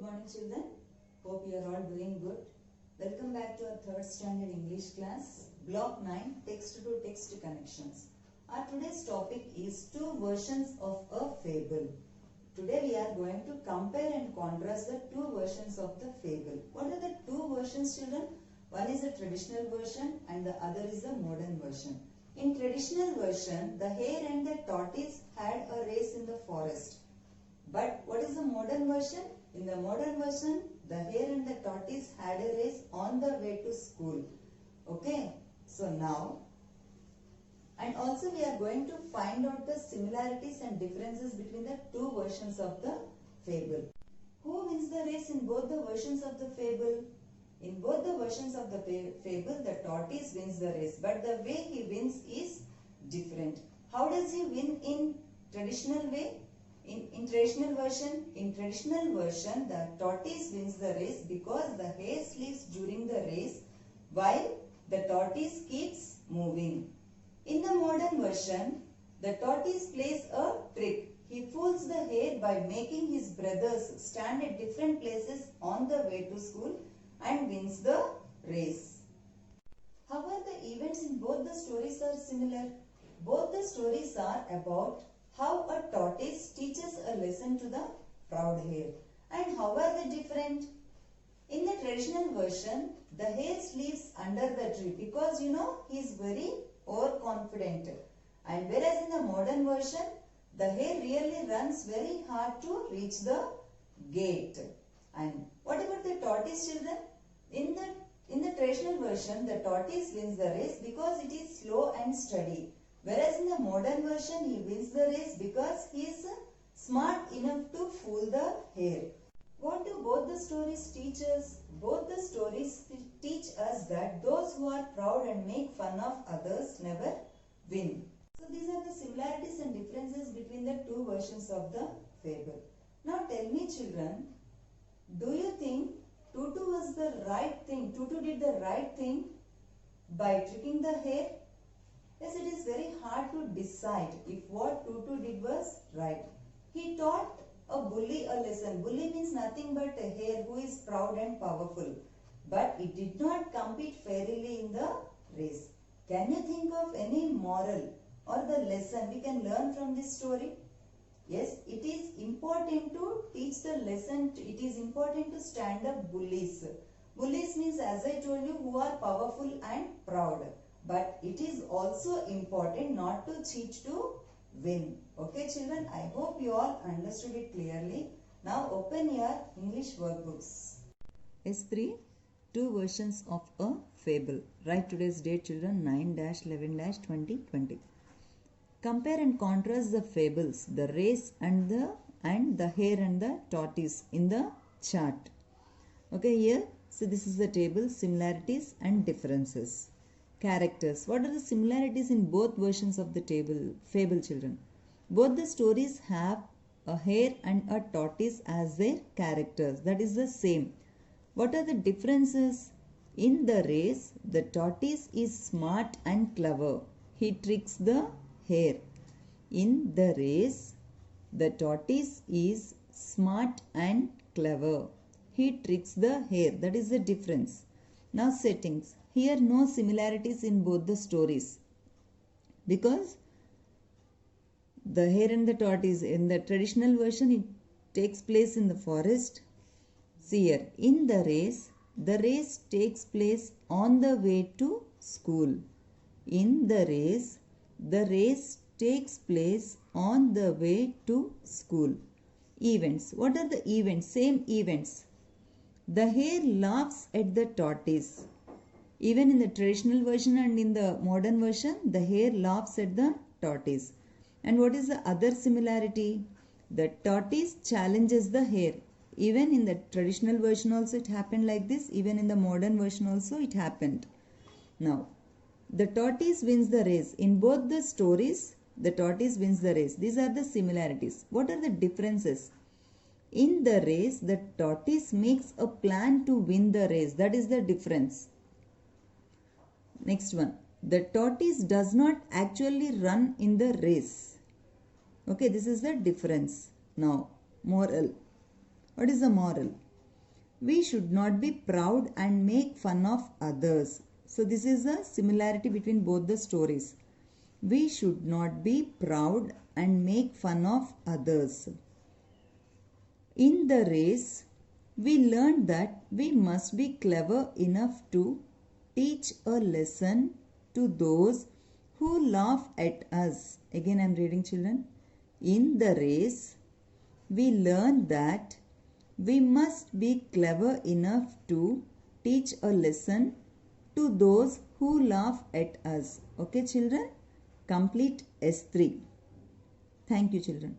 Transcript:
Good morning children. Hope you are all doing good. Welcome back to our 3rd standard English class. Block 9 text to text connections. Our today's topic is two versions of a fable. Today we are going to compare and contrast the two versions of the fable. What are the two versions children? One is a traditional version and the other is a modern version. In traditional version, the hare and the tortoise had a race in the forest. But what is the modern version? In the modern version, the hare and the tortoise had a race on the way to school. Okay, so now, and also we are going to find out the similarities and differences between the two versions of the fable. Who wins the race in both the versions of the fable? In both the versions of the fable, the tortoise wins the race, but the way he wins is different. How does he win in traditional way? In traditional version, the tortoise wins the race because the hare sleeps during the race while the tortoise keeps moving. In the modern version, the tortoise plays a trick. He fools the hare by making his brothers stand at different places on the way to school and wins the race. However, the events in both the stories are similar. Both the stories are about how a tortoise teaches a lesson to the proud hare. And how are they different? In the traditional version, the hare sleeps under the tree because he is very overconfident. And whereas in the modern version, the hare really runs very hard to reach the gate. And what about the tortoise children? In the traditional version, the tortoise wins the race because it is slow and steady. Whereas in the modern version, he wins the race because he is smart enough to fool the hare. What do both the stories teach us? Both the stories teach us that those who are proud and make fun of others never win. So these are the similarities and differences between the two versions of the fable. Now tell me children, do you think Tutu was the right thing? Tutu did the right thing by tricking the hare? Yes, it is very hard to decide if what Tutu did was right. He taught a bully a lesson. Bully means nothing but a hare who is proud and powerful. But it did not compete fairly in the race. Can you think of any moral or the lesson we can learn from this story? Yes, it is important to teach the lesson. It is important to stand up bullies. Bullies means, as I told you, who are powerful and proud. But it is also important not to cheat to win. Okay children, I hope you all understood it clearly. Now open your English workbooks. S3, two versions of a fable. Write today's date children, 9-11-2020. Compare and contrast the fables, the race and the hare and the tortoise in the chart. Okay, here, so this is the table, similarities and differences. Characters. What are the similarities in both versions of the fable children? Both the stories have a hare and a tortoise as their characters. That is the same. What are the differences? In the race, the tortoise is smart and clever. He tricks the hare. In the race, the tortoise is smart and clever. He tricks the hare. That is the difference. Now settings. Here no similarities in both the stories because the hare and the tortoise in the traditional version it takes place in the forest. See here, in the race takes place on the way to school. In the race takes place on the way to school. Events. What are the events? Same events. The hare laughs at the tortoise. Even in the traditional version and in the modern version, the hare laughs at the tortoise. And what is the other similarity? The tortoise challenges the hare. Even in the traditional version also it happened like this. Even in the modern version also it happened. Now, the tortoise wins the race. In both the stories, the tortoise wins the race. These are the similarities. What are the differences? In the race, the tortoise makes a plan to win the race. That is the difference. Next one. The tortoise does not actually run in the race. Okay, this is the difference. Now, moral. What is the moral? we should not be proud and make fun of others. So this is a similarity between both the stories. We should not be proud and make fun of others. In the race, we learned that we must be clever enough to teach a lesson to those who laugh at us. Again I am reading, children. In the race, we learned that we must be clever enough to teach a lesson to those who laugh at us. Okay, children? Complete S3. Thank you, children.